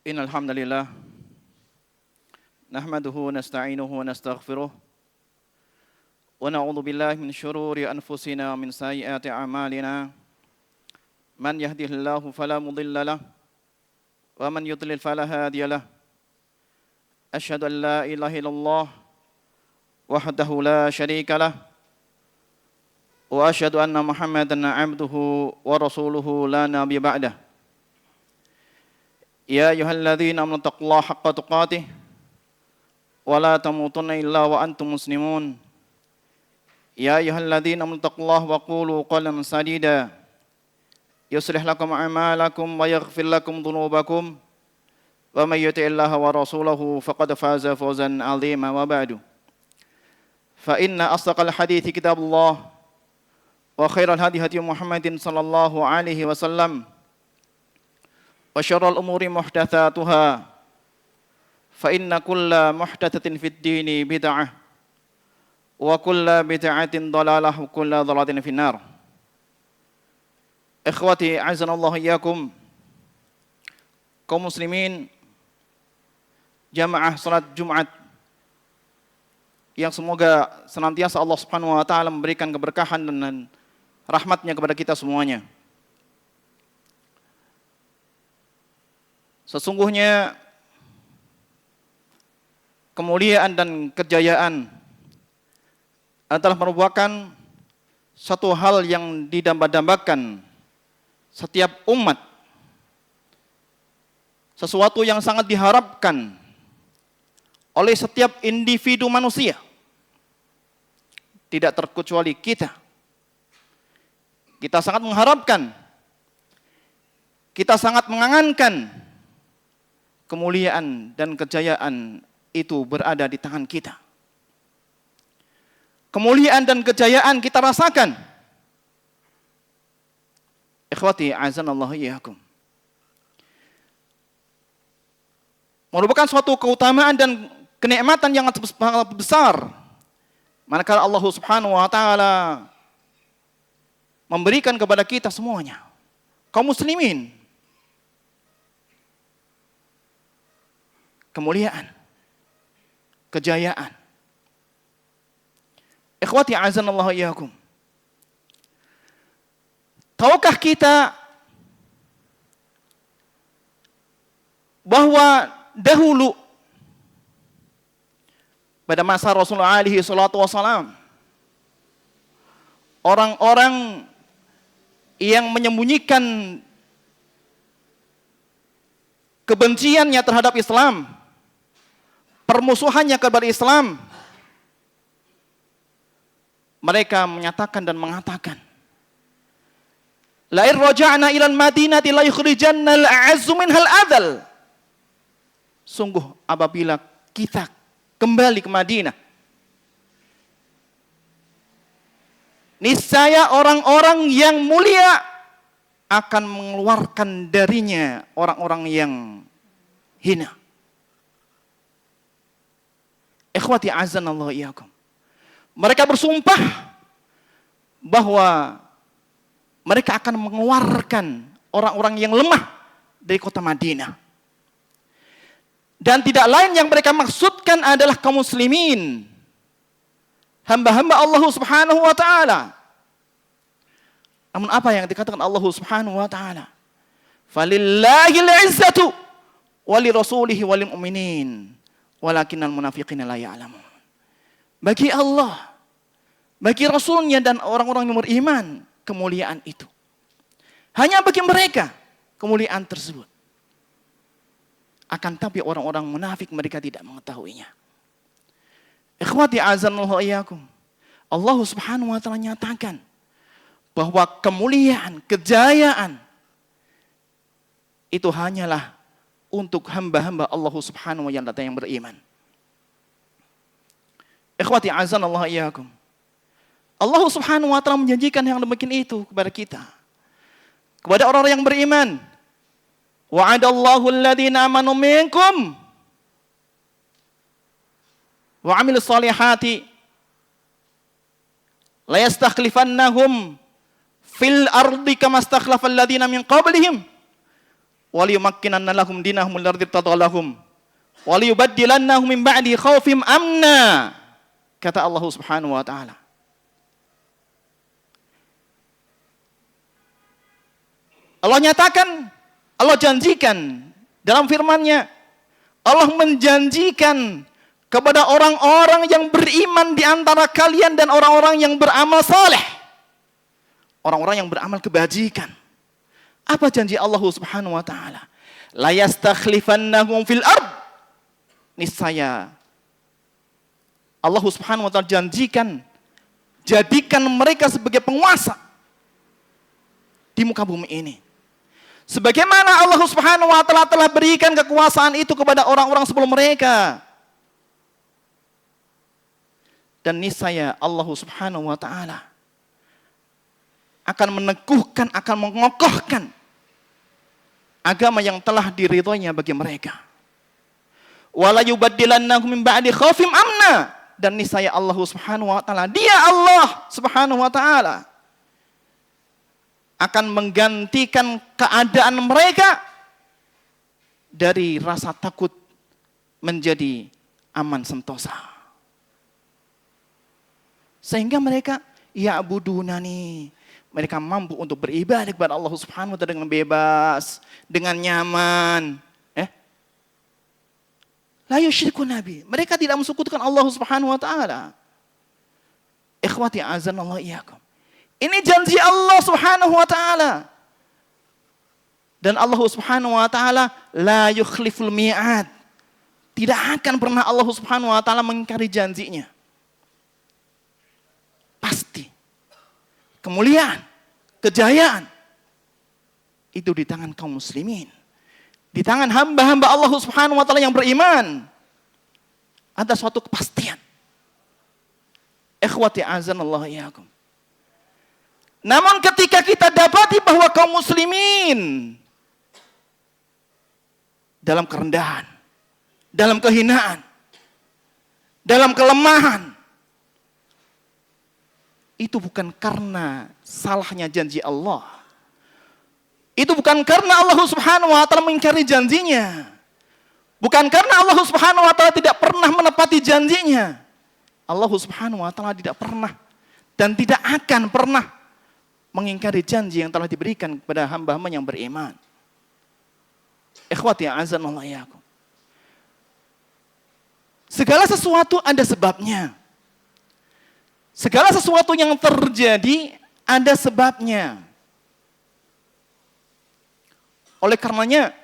Innal hamdalillah nahmaduhu wa nasta'inuhu wa nastaghfiruh wa na'udzu billahi min syururi anfusina wa min sayyiati a'malina man yahdihillahu fala mudilla lahu wa man yudlil fala hadiya lahu asyhadu an la ilaha illallah wahdahu la syarika lahu wa asyhadu anna Muhammadan 'abduhu wa rasuluhu la nabiyya ba'dah. Ya ayyuhalladzina amanu taqullaha haqqa tuqatih wa la tamutunna illa wa antum muslimun. Ya ayyuhalladzina amanu taqullaha wa qulu qawlan sadida yuslih lakum a'malakum wa yaghfir lakum dhunubakum wa may yuti'illaha wa rasulahu faqad faza fawzan 'azima wa ba'du. Fa inna asdaqal hadithi kitabullah wa khairal hadi hadi Muhammadin sallallahu alaihi wasallam wa syarrul umuri muhdatsatuha fa inna kulla muhdatsatin fid dini bid'ah wa kulla bid'atin dhalalah wa kulla dhalalatin finnar. Ikhwati azanallahu iyyakum, kaum muslimin jamaah salat Jumat yang semoga senantiasa Allah Subhanahu wa taala memberikan keberkahan dan rahmatnya kepada kita semuanya. Sesungguhnya kemuliaan dan kejayaan adalah merupakan satu hal yang didamba-dambakan setiap umat. Sesuatu yang sangat diharapkan oleh setiap individu manusia. Tidak terkecuali kita. Kita sangat mengharapkan, kita sangat mengangankan kemuliaan dan kejayaan itu berada di tangan kita. Kemuliaan dan kejayaan kita rasakan. Ikhwati azanallahu iyyakum. Merupakan suatu keutamaan dan kenikmatan yang sangat besar manakala Allah Subhanahu wa taala memberikan kepada kita semuanya, kaum muslimin, kemuliaan, kejayaan. Ikhwati azanallahu iyyakum. Tahukah kita bahwa dahulu pada masa Rasulullah alaihi salatu wassalam, orang-orang yang menyembunyikan kebenciannya terhadap Islam, permusuhannya kepada Islam, mereka menyatakan dan mengatakan, la in raja'na ilal madinati la yukhrijanna al-a'azzu minhal adal. Sungguh apabila kita kembali ke Madinah, niscaya orang-orang yang mulia akan mengeluarkan darinya orang-orang yang hina. Ikhwati azanallahu iyyakum. Mereka bersumpah bahwa mereka akan mengeluarkan orang-orang yang lemah dari kota Madinah. Dan tidak lain yang mereka maksudkan adalah kaum muslimin, hamba-hamba Allah Subhanahu wa taala. Namun apa yang dikatakan Allah Subhanahu wa taala? Falillahil 'izzatu wa lirasulihi wa lil mu'minin walakinnal munafiqina la ya'lamun. Bagi Allah, bagi Rasulnya dan orang-orang yang beriman, kemuliaan itu. Hanya bagi mereka kemuliaan tersebut. Akan tapi orang-orang munafik mereka tidak mengetahuinya. Ikhwati azanallahu iyyakum. Allah Subhanahu wa taala nyatakan bahwa kemuliaan, kejayaan itu hanyalah untuk hamba-hamba Allah Subhanahu wa taala yang beriman. Ikhwati azanallahu iyyakum. Allah Subhanahu wa taala menjanjikan yang demikian itu kepada kita. Kepada orang-orang yang beriman. Wa'adallahu alladhina amanu minkum wa 'amilus solihati la yastakhlifannahum fil ardi kama stakhlafal ladzina min qablihim wa liyumakkinanna lahum dinahum alladzi irtada lahum wa liyubaddilannahum min ba'di khaufihim amna. Kata Allah Subhanahu wa taala. Allah nyatakan, Allah janjikan dalam firman-Nya, Allah menjanjikan kepada orang-orang yang beriman di antara kalian dan orang-orang yang beramal saleh. Orang-orang yang beramal kebajikan. Apa janji Allah Subhanahu wa taala? La yastakhlifannahum fil ard. Niscaya Allah Subhanahu wa taala janjikan jadikan mereka sebagai penguasa di muka bumi ini. Sebagaimana Allah Subhanahu wa taala telah berikan kekuasaan itu kepada orang-orang sebelum mereka. Dan niscaya Allah Subhanahu wa taala akan meneguhkan, akan mengokohkan agama yang telah diridhoinya bagi mereka. Wala yubaddilannahum min ba'di khaufihim amna. Dan niscaya Allah Subhanahu wa taala, Dia Allah Subhanahu wa taala akan menggantikan keadaan mereka dari rasa takut menjadi aman sentosa. Sehingga mereka ya'budunani, mereka mampu untuk beribadah kepada Allah Subhanahu wa taala dengan bebas, dengan nyaman. La yusyrikun nabi. Mereka tidak mensekutukan Allah Subhanahu wa taala. Ikhwati azanallahu iyyakum. Ini janji Allah Subhanahu wa taala. Dan Allah Subhanahu wa taala la yukhliful mi'ad. Tidak akan pernah Allah Subhanahu wa taala mengingkari janjinya. Pasti. Kemuliaan, kejayaan itu di tangan kaum muslimin. Di tangan hamba-hamba Allah Subhanahu wa taala yang beriman. Ada suatu kepastian. Ikhwati azanallahu iyyakum. Namun ketika kita dapati bahwa kaum muslimin dalam kerendahan, dalam kehinaan, dalam kelemahan, itu bukan karena salahnya janji Allah. Itu bukan karena Allah Subhanahu wa taala mengingkari janjinya. Bukan karena Allah Subhanahu wa taala tidak pernah menepati janjinya. Allah Subhanahu wa taala tidak pernah dan tidak akan pernah mengingkari janji yang telah diberikan kepada hamba-hamba yang beriman. Ikhwati azanallahu iyyakum. Segala sesuatu ada sebabnya. Segala sesuatu yang terjadi ada sebabnya. Oleh karenanya,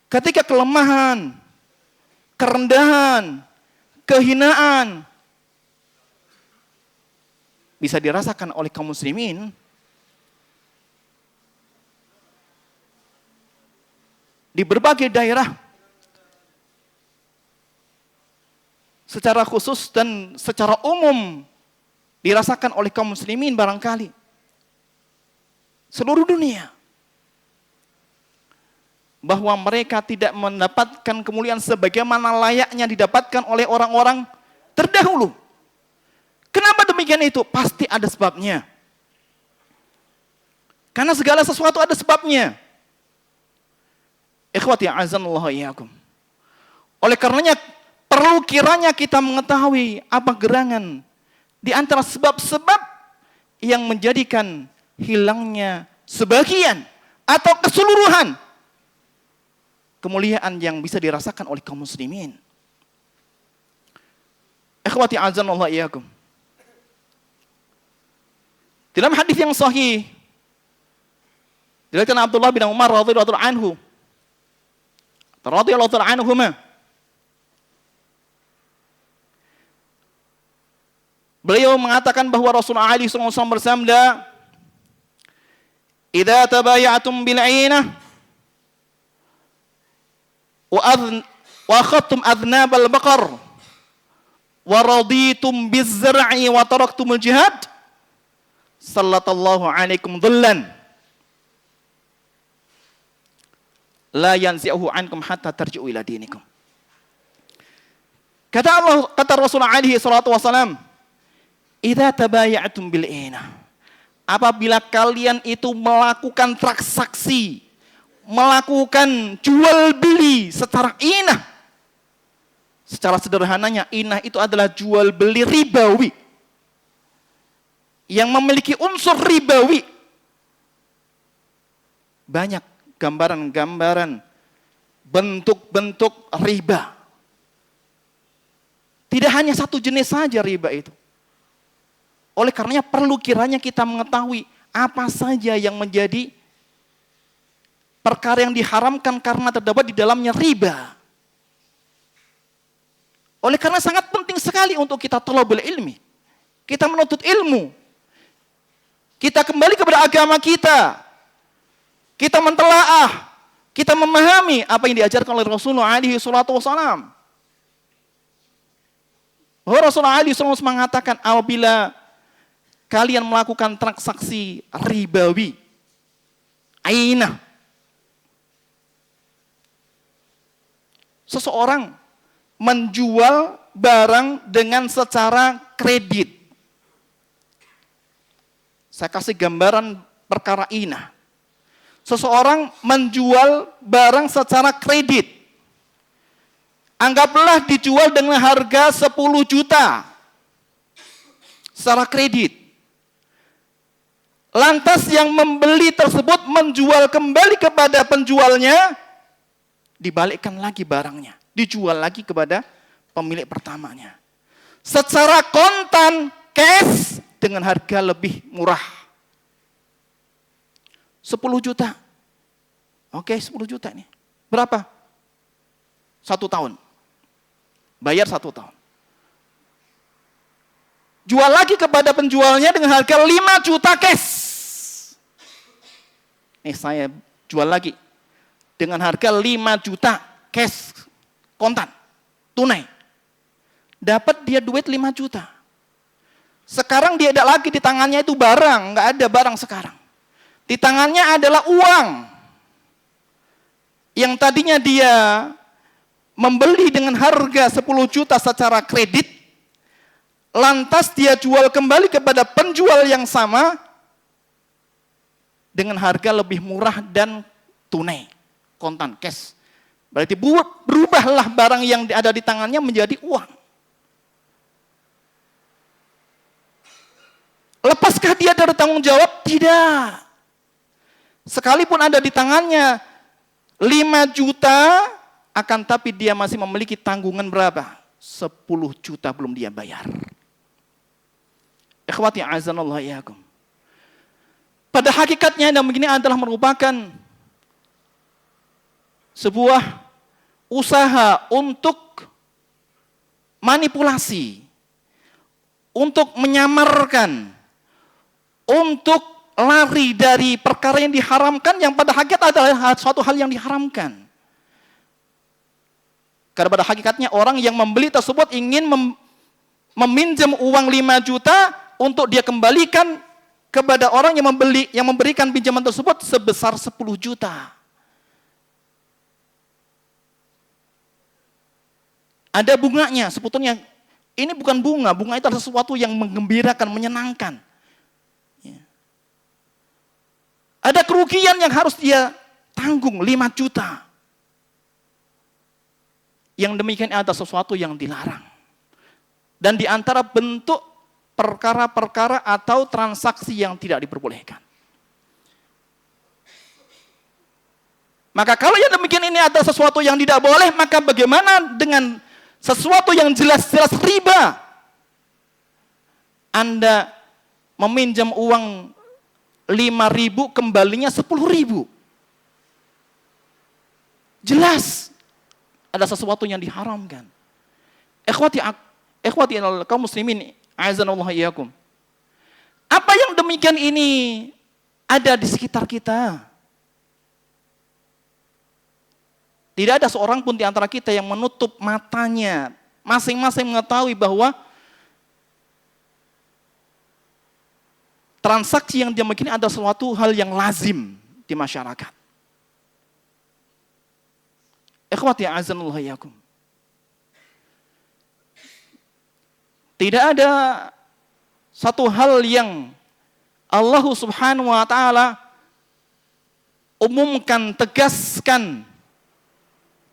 ketika kelemahan, kerendahan, kehinaan bisa dirasakan oleh kaum muslimin, di berbagai daerah secara khusus dan secara umum dirasakan oleh kaum muslimin barangkali seluruh dunia, bahwa mereka tidak mendapatkan kemuliaan sebagaimana layaknya didapatkan oleh orang-orang terdahulu. Kenapa demikian itu? Pasti ada sebabnya. Karena segala sesuatu ada sebabnya. Ikhwati azanallahu iyyakum. Oleh karenanya perlu kiranya kita mengetahui apa gerangan di antara sebab-sebab yang menjadikan hilangnya sebagian atau keseluruhan kemuliaan yang bisa dirasakan oleh kaum muslimin. Ikhwati azanallahu iyyakum. Dalam hadis yang sahih diriwayatkan Abdullah bin Umar radhiyallahu anhu, radhiyallahu anhuma, beliau mengatakan bahwa Rasulullah SAW bersabda, "Idza tabayatum bil 'ainah wa akhadtum adnabal baqar wa raditum biz zar'i wa taraktumul jihad, sallallahu alaikum dhullan la yanzi'uhu ankum hatta tarji'u ila dinikum." Kata Rasulullah alaihi salatu wasalam, "Idza tabayatum bil 'ainah." Apabila kalian itu melakukan transaksi, melakukan jual beli secara inah. Secara sederhananya, inah itu adalah jual beli ribawi. Yang memiliki unsur ribawi. Banyak gambaran-gambaran, bentuk-bentuk riba. Tidak hanya satu jenis saja riba itu. Oleh karenanya perlu kiranya kita mengetahui apa saja yang menjadi perkara yang diharamkan karena terdapat di dalamnya riba. Oleh karena sangat penting sekali untuk kita thalabul ilmi. Kita menuntut ilmu. Kita kembali kepada agama kita. Kita mentelaah. Kita memahami apa yang diajarkan oleh Rasulullah alaihi salatu wasalam. Bahwa Rasulullah alaihi salatu wasalam mengatakan, apabila kalian melakukan transaksi ribawi, ainah, seseorang menjual barang dengan secara kredit. Saya kasih gambaran perkara inah. Seseorang menjual barang secara kredit. Anggaplah dijual dengan harga 10 juta. Secara kredit. Lantas yang membeli tersebut menjual kembali kepada penjualnya, dibalikkan lagi barangnya, dijual lagi kepada pemilik pertamanya. Secara kontan, cash, dengan harga lebih murah. 10 juta. Oke, 10 juta ini. Berapa? 1 tahun. Bayar 1 tahun. Jual lagi kepada penjualnya dengan harga 5 juta cash. Nih saya jual lagi dengan harga 5 juta cash, kontan, tunai. Dapat dia duit 5 juta. Sekarang dia ada lagi di tangannya itu barang, nggak ada barang sekarang. Di tangannya adalah uang. Yang tadinya dia membeli dengan harga 10 juta secara kredit, lantas dia jual kembali kepada penjual yang sama dengan harga lebih murah dan tunai, kontan, cash. Berarti berubahlah barang yang ada di tangannya menjadi uang. Lepaskah dia dari tanggung jawab? Tidak. Sekalipun ada di tangannya 5 juta, akan tapi dia masih memiliki tanggungan berapa? 10 juta belum dia bayar. Ikhwati azanallahu iyyakum. Pada hakikatnya yang begini adalah merupakan sebuah usaha untuk manipulasi, untuk menyamarkan, untuk lari dari perkara yang diharamkan yang pada hakikat adalah suatu hal yang diharamkan. Karena pada hakikatnya orang yang membeli tersebut ingin meminjam uang 5 juta untuk dia kembalikan kepada orang yang memberikan pinjaman tersebut sebesar 10 juta. Ada bunganya, sebetulnya ini bukan bunga, bunga itu adalah sesuatu yang menggembirakan, menyenangkan. Ya. Ada kerugian yang harus dia tanggung 5 juta. Yang demikian adalah sesuatu yang dilarang. Dan di antara bentuk perkara-perkara atau transaksi yang tidak diperbolehkan. Maka kalau yang demikian ini adalah sesuatu yang tidak boleh, maka bagaimana dengan sesuatu yang jelas-jelas riba? Anda meminjam uang 5.000 kembalinya 10.000. Jelas ada sesuatu yang diharamkan. Ikhwati kaum muslimin, azanallahu iyyakum. Apa yang demikian ini ada di sekitar kita? Tidak ada seorang pun di antara kita yang menutup matanya. Masing-masing mengetahui bahwa transaksi yang demikian adalah suatu hal yang lazim di masyarakat. Ikhwati azanallahu iyyakum. Tidak ada satu hal yang Allah Subhanahu wa taala umumkan, tegaskan,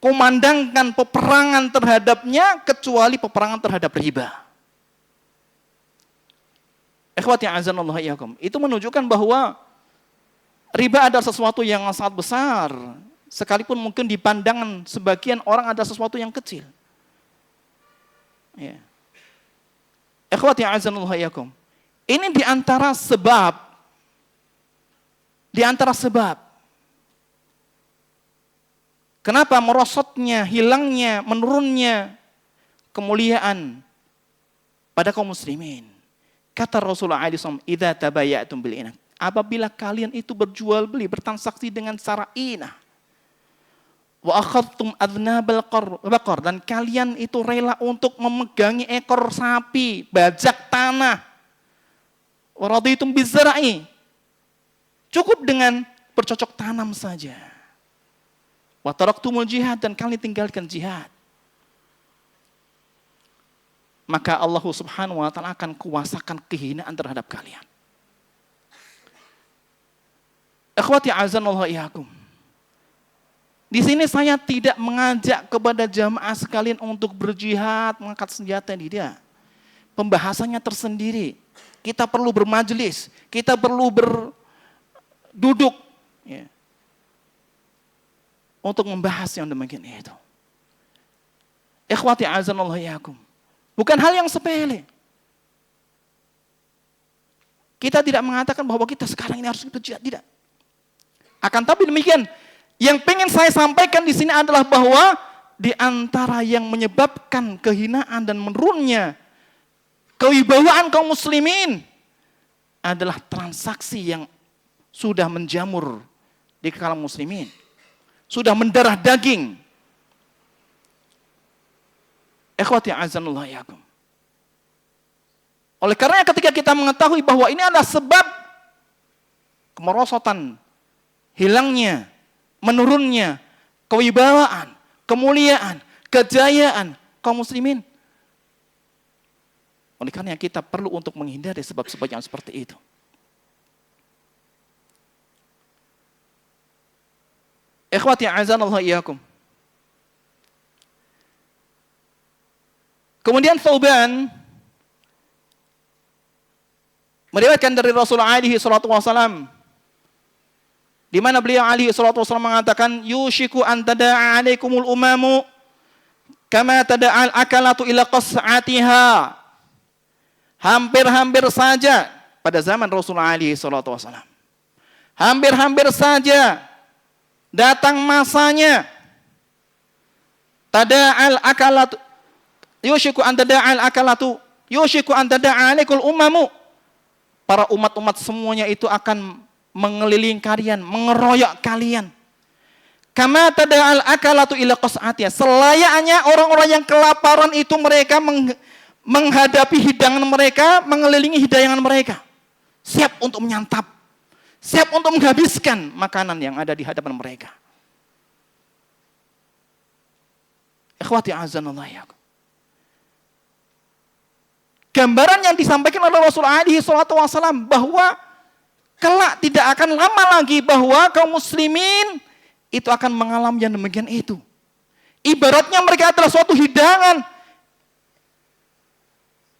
kumandangkan peperangan terhadapnya kecuali peperangan terhadap riba. Ikhwati azanallahu iyyakum. Itu menunjukkan bahwa riba adalah sesuatu yang sangat besar, sekalipun mungkin di pandangan sebagian orang adalah sesuatu yang kecil. Ya. Ikhwati azanallahu iyyakum. Ini di antara sebab kenapa merosotnya, hilangnya, menurunnya kemuliaan pada kaum muslimin. Kata Rasulullah SAW, "Idza tabayatum bil inah." Apabila kalian itu berjual beli, bertransaksi dengan cara inah. Wa akhadtum adnabal baqar, dan kalian itu rela untuk memegangi ekor sapi, bajak tanah. Wa raditum bizra'i. Cukup dengan bercocok tanam saja. Wa taraktumul jihad, dan kalian tinggalkan jihad. Maka Allah Subhanahu wa taala akan kuasakan kehinaan terhadap kalian. Ikhwati azanallahu iyyakum. Di sini saya tidak mengajak kepada jamaah sekalian untuk berjihad, mengangkat senjata, tidak. Pembahasannya tersendiri. Kita perlu bermajelis, kita perlu duduk ya, untuk membahas yang demikian itu. Ikhwati azanallahu iyyakum. Bukan hal yang sepele. Kita tidak mengatakan bahwa kita sekarang ini harus berjihad, tidak. Akan tapi demikian, yang pengen saya sampaikan di sini adalah bahwa di antara yang menyebabkan kehinaan dan menurunnya kewibawaan kaum muslimin adalah transaksi yang sudah menjamur di kalangan muslimin, sudah mendarah daging. Ikhwati azanullah iyyakum. Oleh karena ketika kita mengetahui bahwa ini adalah sebab kemerosotan, hilangnya, menurunnya kewibawaan, kemuliaan, kejayaan kaum muslimin, oleh karena kita perlu untuk menghindari sebab-sebab yang seperti itu. Ikhwati azanallahu iyyakum. Kemudian Thauban meriwayatkan dari Rasulullah alaihi salatu wasallam, di mana beliau alaihi salatu wasallam mengatakan, "Yushiku an tada'a 'alaikumul umamu kama tada'al akalatu ila qas'atiha." Hampir-hampir saja pada zaman Rasulullah alaihi salatu wasallam, hampir-hampir saja datang masanya tada'al akalatu yushiku an tada'al akalatu yushiku an tada'a 'alaikul umamu. Para umat-umat semuanya itu akan mengelilingi kalian, mengeroyok kalian. Kama tada'al akalatu ila qas'atiha. Selayaknya orang-orang yang kelaparan itu mereka menghadapi hidangan mereka, mengelilingi hidangan mereka. Siap untuk menyantap, siap untuk menghabiskan makanan yang ada di hadapan mereka. Ikhwati azanallahu iyyakum. Gambaran yang disampaikan oleh Rasulullah alaihi salatu wasallam bahwa kelak tidak akan lama lagi bahwa kaum muslimin itu akan mengalami yang demikian itu. Ibaratnya mereka adalah suatu hidangan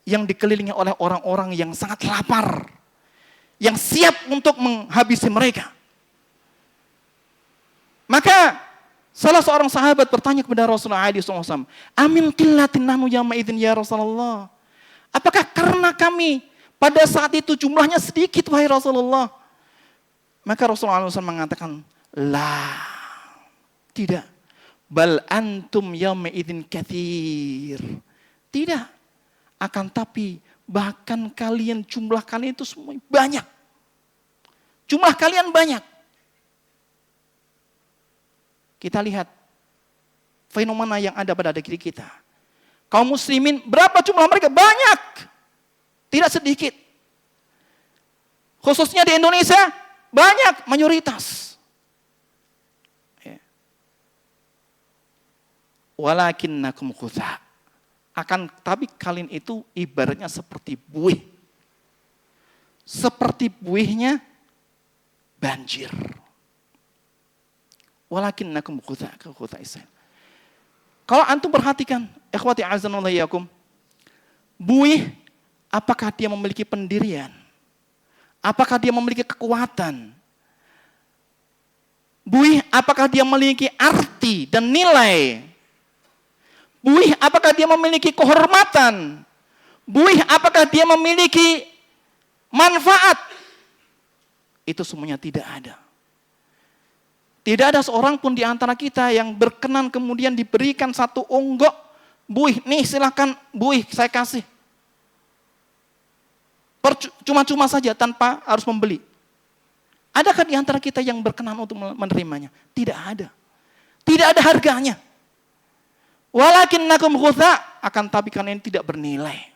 yang dikelilingi oleh orang-orang yang sangat lapar, yang siap untuk menghabisi mereka. Maka salah seorang sahabat bertanya kepada Rasulullah SAW, "Amin qillatin nahnu yawma idzin ya Rasulullah?" Apakah karena kami pada saat itu jumlahnya sedikit, wahai Rasulullah? Maka Rasulullah SAW mengatakan, "La, tidak. Bal antum yawma idzin katsir." Tidak. Akan tapi bahkan kalian, jumlah kalian itu semua banyak. Jumlah kalian banyak. Kita lihat fenomena yang ada pada negeri kita. Kaum muslimin, berapa jumlah mereka? Banyak. Tidak sedikit. Khususnya di Indonesia, banyak, mayoritas. Walakinnakum khutha. Akan tapi kalian itu ibaratnya seperti buih. Seperti buihnya banjir. Walakinnakum ghutsa'is sail. Kalau antum perhatikan, ikhwati azanallahu iyyakum, buih apakah dia memiliki pendirian? Apakah dia memiliki kekuatan? Buih apakah dia memiliki arti dan nilai? Buih apakah dia memiliki kehormatan? Buih apakah dia memiliki manfaat? Itu semuanya tidak ada. Tidak ada seorang pun di antara kita yang berkenan kemudian diberikan satu onggok buih. Nih silakan buih saya kasih. Cuma-cuma saja tanpa harus membeli. Adakah di antara kita yang berkenan untuk menerimanya? Tidak ada. Tidak ada harganya. Walakinnakum ghutsa, akan tapi kalian tidak bernilai.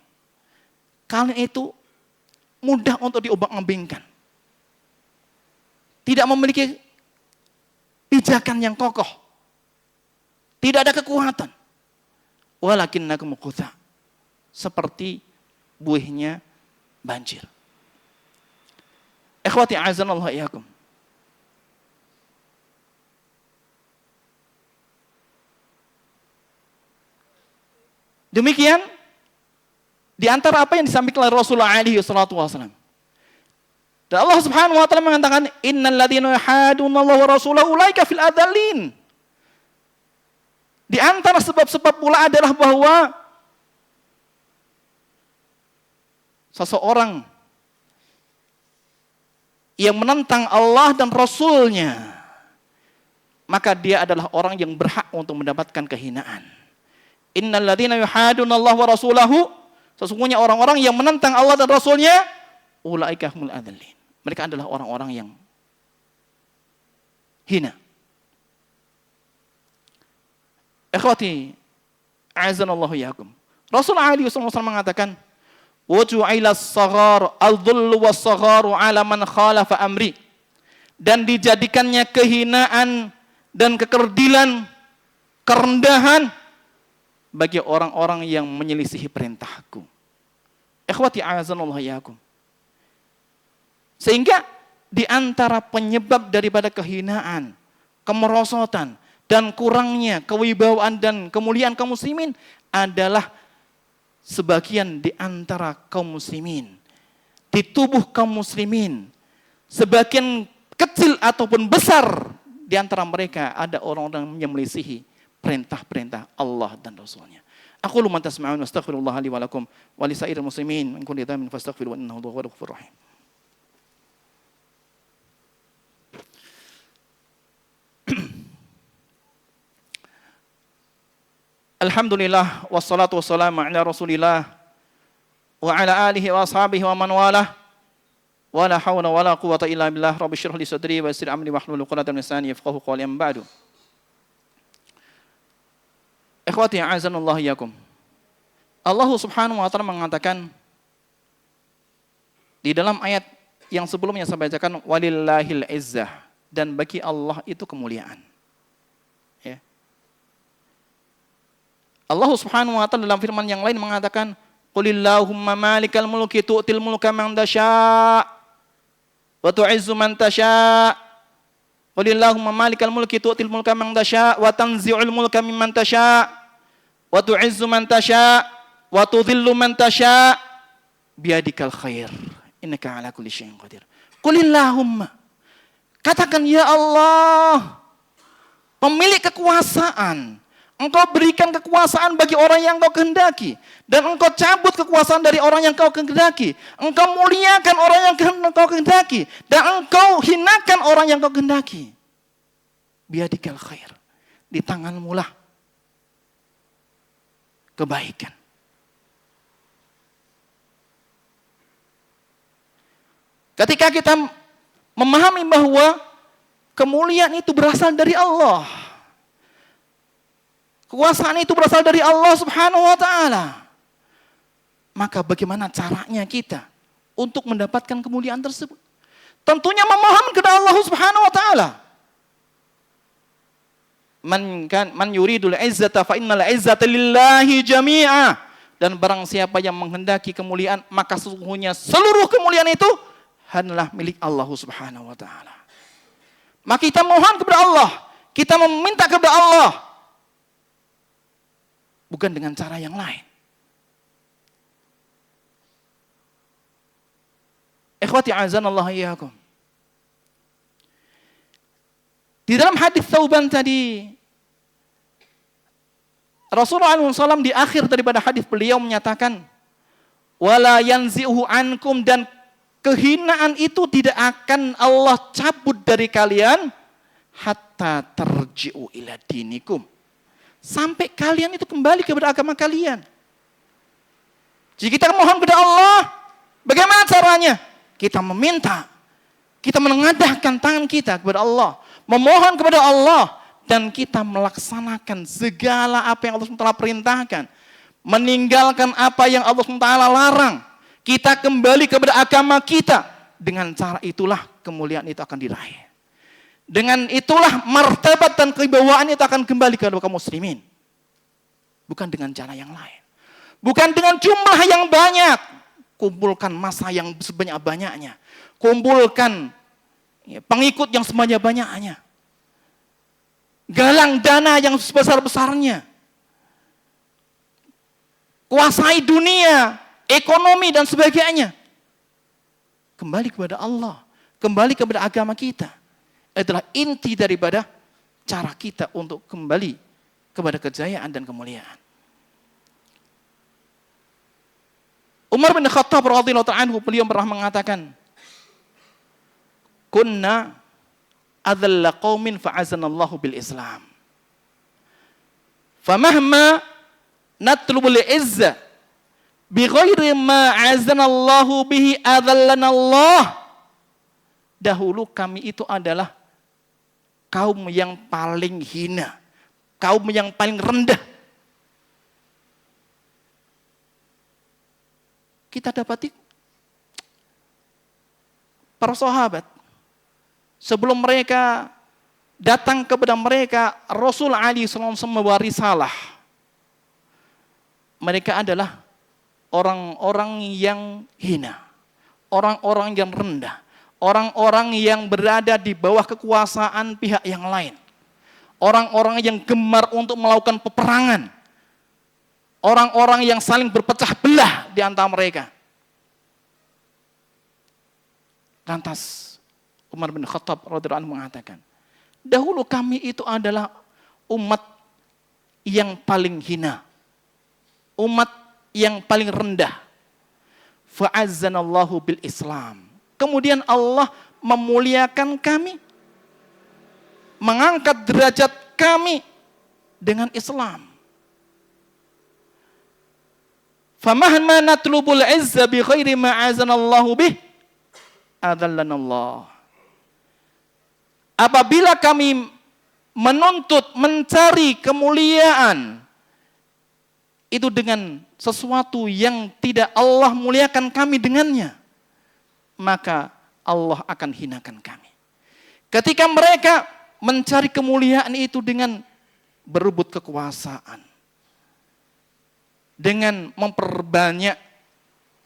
Kalian itu mudah untuk diombang-ambingkan. Tidak memiliki pijakan yang kokoh. Tidak ada kekuatan. Walakinnakum ghutsa, seperti buihnya banjir. Ikhwati azanallahu iyyakum. Demikian di antara apa yang disampaikan oleh Rasulullah alaihi salatu wasallam. Dan Allah Subhanahu wa taala mengatakan innal ladzina yuhadunallaha wa rasulahu ulaika fil adzallin. Di antara sebab-sebab pula adalah bahwa seseorang yang menentang Allah dan Rasul-Nya, maka dia adalah orang yang berhak untuk mendapatkan kehinaan. Innal ladzina yuhadunallaha wa rasulahu, sesungguhnya orang-orang yang menentang Allah dan Rasul-Nya, ulaika humul adzallin. Mereka adalah orang-orang yang hina. Ikhwati azanallahu iyyakum. Rasulullah SAW mengatakan, "Wuju'ila as-saghar al-dhullu was-sagharu 'ala man khalafa amri." Dan dijadikannya kehinaan dan kekerdilan, kerendahan bagi orang-orang yang menyelisihi perintahku. Ikhwati a'azanallahu iyyakum. Sehingga di antara penyebab daripada kehinaan, kemerosotan, dan kurangnya kewibawaan dan kemuliaan kaum muslimin adalah sebagian di antara kaum muslimin. Di tubuh kaum muslimin, sebagian kecil ataupun besar di antara mereka ada orang-orang yang melisihi perintah-perintah Allah dan Rasul-Nya. Aqulu ma tasma'un astaghfirullah li wa lakum wa li sa'iril muslimin min kulli dhanbin fastaghfiruhu innahu huwal ghafurur rahim. Alhamdulillah wassalatu wassalamu ala Rasulillah wa ala alihi wa ashabihi wa man walah. Wala hawla wala quwwata illa billah. Rabbi shrah li sadri wa yassir amri wahlul 'uqdatam min lisani yafqahu qawli, amma ba'du. Ikhwati a'azanallahu iyyakum. Allah Subhanahu wa taala mengatakan di dalam ayat yang sebelumnya saya bacakan, walillahil izzah, dan bagi Allah itu kemuliaan. Ya. Allah Subhanahu wa taala dalam firman yang lain mengatakan, qulillahumma malikal mulki tu'til mulka man tasya' wa tu'izzu man tasya'. Qulillahumma malikal mulki tu'til mulka man tasya' wa tanzi'ul mulka mimman tasya' wa tu'izzu man tasya' wa tudhillu man tasya' biyadikal khair innaka ala kulli syai'in qadir. Qulillahumma, katakan ya Allah, pemilik kekuasaan, Engkau berikan kekuasaan bagi orang yang Engkau kehendaki, dan Engkau cabut kekuasaan dari orang yang Engkau kehendaki. Engkau muliakan orang yang Engkau kehendaki, dan Engkau hinakan orang yang Engkau kehendaki. Biadikal khair, di tanganmu lah kebaikan. Ketika kita memahami bahwa kemuliaan itu berasal dari Allah, kekuasaan itu berasal dari Allah Subhanahu wa taala, maka bagaimana caranya kita untuk mendapatkan kemuliaan tersebut? Tentunya memohon kepada Allah Subhanahu wa taala. Man yuridul izzata fa innal izzata lillahi jami'a. Dan barang siapa yang menghendaki kemuliaan, maka sesungguhnya seluruh kemuliaan itu hanyalah milik Allah Subhanahu wa taala. Maka kita mohon kepada Allah, Kita meminta kepada Allah. Bukan dengan cara yang lain. Ikhwati azanallahu iyyakum. Di dalam hadis Tsauban tadi, Rasulullah SAW di akhir daripada hadis beliau menyatakan, wala yanzi'uhu ankum, dan kehinaan itu tidak akan Allah cabut dari kalian hatta tarji'u ila dinikum, sampai kalian itu kembali kepada agama kalian. Jika kita mohon kepada Allah, bagaimana caranya? Kita meminta, kita menengadahkan tangan kita kepada Allah, memohon kepada Allah, dan kita melaksanakan segala apa yang Allah SWT perintahkan, meninggalkan apa yang Allah SWT larang. Kita kembali kepada agama kita. Dengan cara itulah kemuliaan itu akan diraih. Dengan itulah martabat dan kewibawaan itu akan kembali kepada kaum muslimin. Bukan dengan cara yang lain. Bukan dengan jumlah yang banyak. Kumpulkan massa yang sebanyak-banyaknya. Kumpulkan pengikut yang sebanyak-banyaknya. Galang dana yang sebesar-besarnya. Kuasai dunia, ekonomi dan sebagainya. Kembali kepada Allah, kembali kepada agama kita adalah inti daripada cara kita untuk kembali kepada kejayaan dan kemuliaan. Umar bin Khattab radhiyallahu anhu, beliau pernah mengatakan, kunna adzalla qaumin fa'azanallahu bil Islam. Famahma natlubul izza bighairi ma azanallahu bihi adzallanallah. Dahulu kami itu adalah kaum yang paling hina, kaum yang paling rendah. Kita dapati para sahabat sebelum mereka datang kepada mereka, Rasul Ali SAW membawa risalah. Mereka adalah orang-orang yang hina, orang-orang yang rendah, orang-orang yang berada di bawah kekuasaan pihak yang lain, orang-orang yang gemar untuk melakukan peperangan, orang-orang yang saling berpecah belah di antara mereka. Lantas Umar bin Khattab radhiyallahu anhu mengatakan, dahulu kami itu adalah umat yang paling hina, umat yang paling rendah. Fa'azzanallahu bil Islam. Kemudian Allah memuliakan kami, mengangkat derajat kami dengan Islam. Famahma natlubul izza bi ghairi ma azanallahu bih adzallanallah. Apabila kami menuntut, mencari kemuliaan itu dengan sesuatu yang tidak Allah muliakan kami dengannya, maka Allah akan hinakan kami. Ketika mereka mencari kemuliaan itu dengan berebut kekuasaan, dengan memperbanyak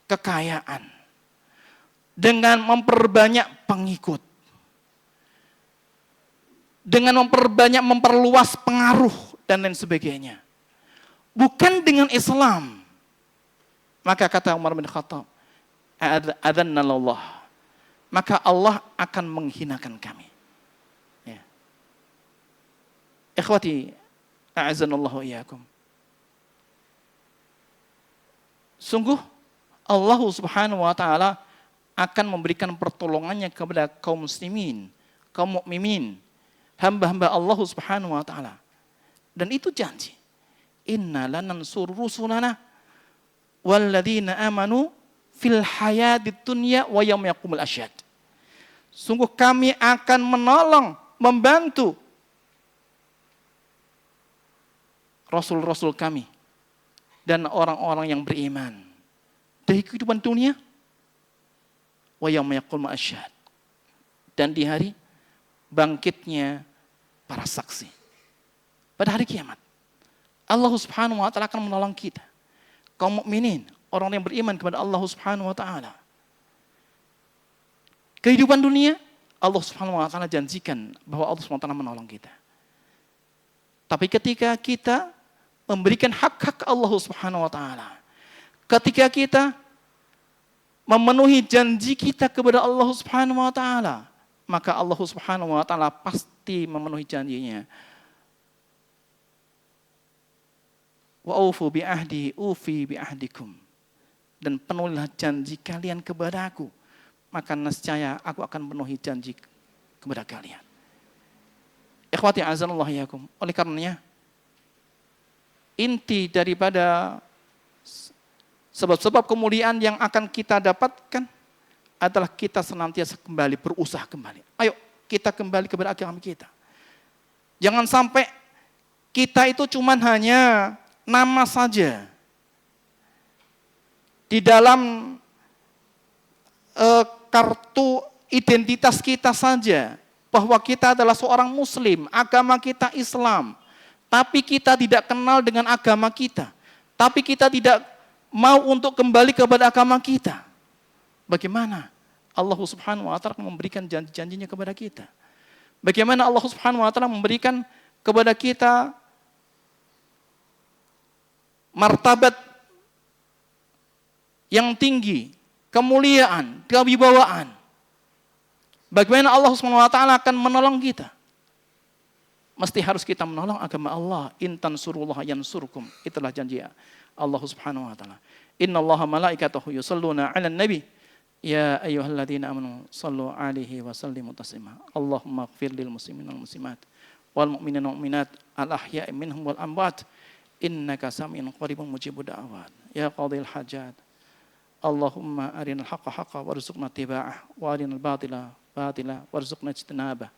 kekayaan, dengan memperbanyak pengikut, dengan memperluas pengaruh dan lain sebagainya, bukan dengan Islam, maka kata Umar bin Khattab, adzannallah, maka Allah akan menghinakan kami. Ya. Ikhwati, a'azzanallahu iyyakum. Sungguh Allah Subhanahu wa taala akan memberikan pertolongannya kepada kaum muslimin, kaum mukminin, hamba-hamba Allah Subhanahu wa taala. Dan itu janji. Inna lanansur rusulana walladzina amanu fil hayatid dunya wa yauma yaqumul asyhad. Sungguh kami akan menolong, membantu rasul-rasul kami dan orang-orang yang beriman dari kehidupan dunia wa yauma yaqumul asyhad, dan di hari bangkitnya para saksi pada hari kiamat. Allah Subhanahu wa taala akan menolong kita, kaum mukminin, orang yang beriman kepada Allah Subhanahu wa taala. Kehidupan dunia, Allah Subhanahu wa taala janjikan bahwa Allah Subhanahu wa taala menolong kita. Tapi ketika kita memberikan hak-hak Allah Subhanahu wa taala, ketika kita memenuhi janji kita kepada Allah Subhanahu wa taala, maka Allah Subhanahu wa taala pasti memenuhi janjinya. Wa aufu bi ahdi ufi bi ahdikum. Dan penuhilah janji kalian kepadaku, maka nescaya aku akan penuhi janji kepada kalian. Ikhwati azanallahu yakum. Oleh karenanya, inti daripada sebab-sebab kemuliaan yang akan kita dapatkan adalah kita senantiasa kembali, berusaha kembali. Ayo kita kembali kepada agama kita. Jangan sampai kita itu cuman hanya nama saja. Di dalam kartu identitas kita saja, bahwa kita adalah seorang muslim, agama kita Islam. Tapi kita tidak kenal dengan agama kita. Tapi kita tidak mau untuk kembali kepada agama kita. Bagaimana Allah Subhanahu wa taala memberikan janji-janjinya kepada kita? Bagaimana Allah Subhanahu wa taala memberikan kepada kita martabat yang tinggi, kemuliaan, kewibawaan? Bagaimana Allah Subhanahu wa taala akan menolong kita? Mesti harus kita menolong agama Allah. In tansurullaha yansurkum. Itulah janji Allah Subhanahu wa taala. Innallaha malaikatahu yusholluna 'alan nabi. Ya ayyuhalladzina amanu shallu 'alaihi wa sallimu taslima. Allahumma ighfir lil muslimina wal muslimat wal mu'minina wal mu'minat al ahya'i minhum wal amwat. Innaka sami'un qaribun mujibud da'awat. Ya qadhil hajat. Allahumma arinal haqqa haqqa warzuqna ittiba'ah wa arinal batila batila warzuqna ijtinabah.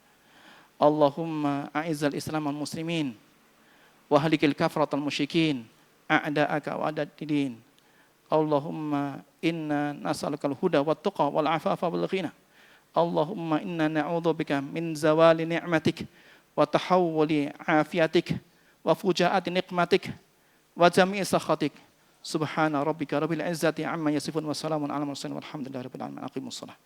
Allahumma a'izzal Islam wal muslimin wa halikil kafratal musyrikin a'da'aka wa a'da'id-din. Allahumma inna nas'alukal huda wat tuqa wal afafa wal ghina. Allahumma inna na'udzubika min zawali ni'matik wa tahawuli afiyatik wa fujaati niqmatik wa jami'i sakhatik. Subhana rabbika rabbil izzati amma yasifun wa salamun ala mursalin walhamdulillahi rabbil alamin. Aqimussalah.